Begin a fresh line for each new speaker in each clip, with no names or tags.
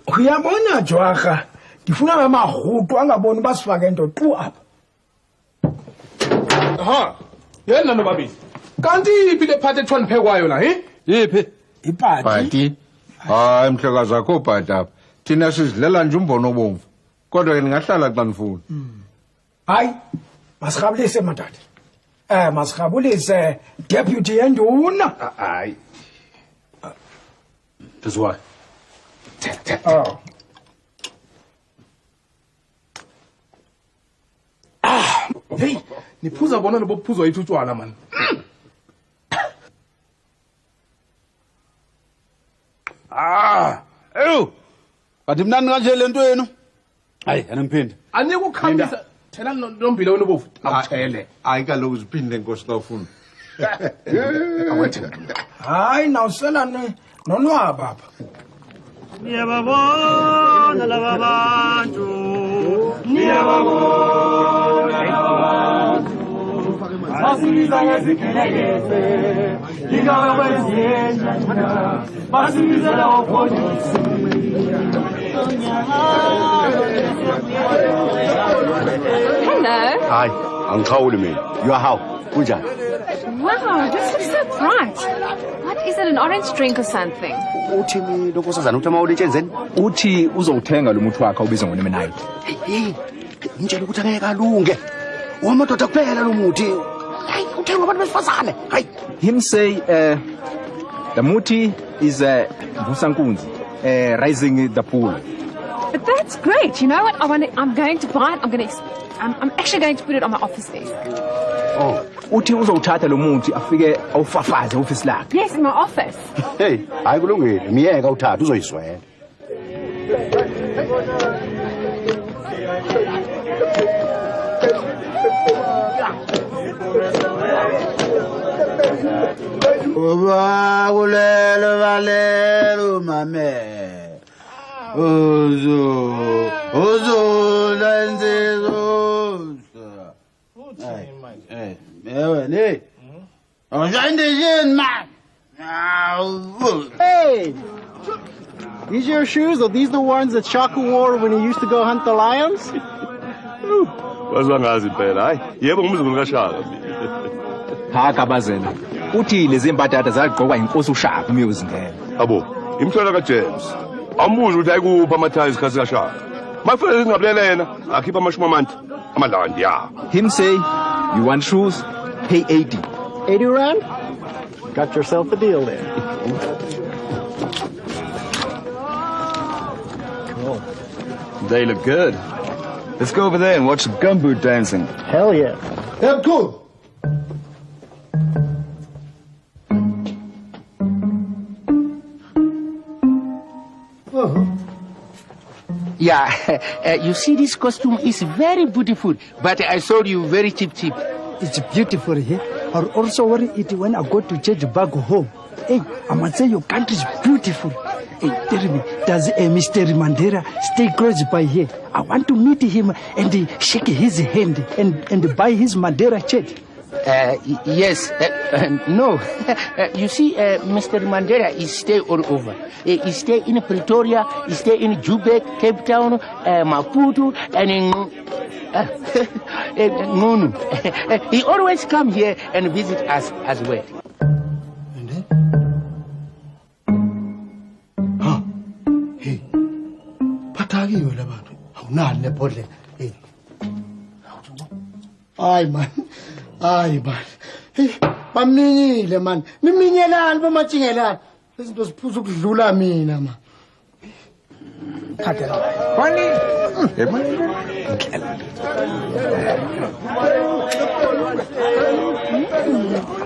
Uyabona Jwaka, ndifuna lamahutu angaboni basifake into tu apha.
Aha. Yena nobabili. Kanti iphi le party ethwa niphekwayo la,
Yiphi?
Ipati.
Party. Hayi mhlekazi akho party apha. Thina sizidlela nje umbono obomvu. Kodwa ke ningahlala xa nifuna.
Hayi, masirhabulise madada. Masirhabulise deputy yenduna.
Hayi. Tuzwa.
Oh.
Hey, niphuza bona lobophuzwa yithu utshwala man.
Eyo. Bathi mnani kanje lento yenu? Hayi, anangiphinde.
Anikukhambisa thela nombile wena bofu akuthele.
Hayi kaloku uziphinde Nkosi xa ufuna.
Awethe.
Hayi nawusela nonwaba apha.
Niyababona laba bantu. Niyababona laba bantu. Basibiza ngezikelekese. Ingabe kweziyenjana. Basibiza lawo polisi.
Hello.
Hayi, angikhawuli mina. You are how? Kunjani?
Wow, this looks so bright. What is it, an orange drink or something?
Uthi lokosazana uthi mawulentshenzeni?
Uthi uzowuthenga lo muthi wakhe ubizwa ngolemonade.
Hey, ngitshela ukuthi angeke alunge. Wamadoda kuphela lo muthi. Hayi, uthengwa abantu besifazane. Hayi.
Him say the muthi is Nkunzi, rising the pool.
But that's great. You know what? I'm going to buy it. I'm actually going to put it on my office desk.
Oh.
Uthi uzowuthatha lo muthi afike awufafaze office lakhe.
Yes, in my office.
Hey, hayi kulungile. Miyeka uthatha uzoyiswela.
Oba kulelo balelo mame. Ozo lenzezo. Hey.
Hey! These your shoes? Are these the ones that Shaka wore when he used to go hunt the lions?
Wasangazi phela hayi yebo ngumzukulu kaShaka
Ha kabazela. Uthi lezi impatata zagqokwa inkosi uShaka umyozingela.
abo imthwala kaJames ambuza ukuthi ayikupha amathayisi isikhathi kaShaka makufanele singabulele yena akhipha amashumi amadlandi ya.
Him say you want shoes, pay 80.
80 rand? Got yourself a deal there. Cool.
They look good. Let's go over there and watch the gumboot dancing.
Hell yeah.
Yeah, cool.
Yeah, you see this costume is very beautiful, but I sold you very cheap.
It's beautiful here. I also wear it when I go to church back home. Hey, I must say your country is beautiful. Hey, tell me, does Mr. Mandela stay close by here? I want to meet him and shake his hand and buy his Mandela shirt.
Yes, no. You see, Mr. Mandela is stay all over. He stay in Pretoria, he stay in Joburg, Cape Town, Maputo, and in Mchunu. He always come here and visit us as well.
And then? Huh? Hey. Pataki yola bantu. Awunani lebhodle. Hey. Ay man. Hey, baminyile man. Niminyelani bamajingelani. Izinto ziphuza ukudlula mina ma.
Khathela.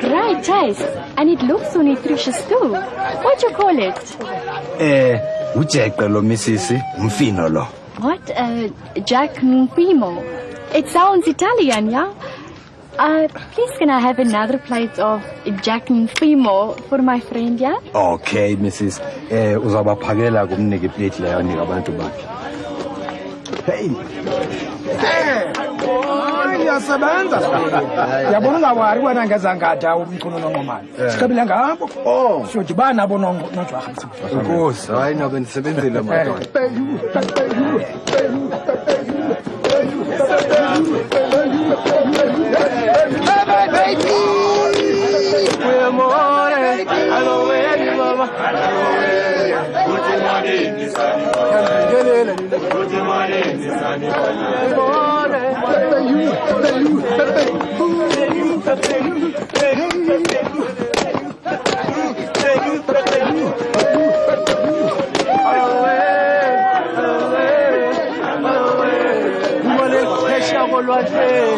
Great taste. And it looks so nutritious too. What do you call it?
Ujeqe lo misisi, umfino lo.
What? Jack Mfimo. It sounds Italian, yeah? Please can I have another plate of Jack Mfimo for my friend, yeah?
Okay, Mrs. Uzabaphakela kumnike plate leyo anika abantu bakhe. Hey.
uyasebenza yabona ungawari wena ngezangatha umchunu nongomane siqabile ngapho siyodibana nabo nojwarha
Nkosi, hayi nabe nisebenzile madoda.
Hey,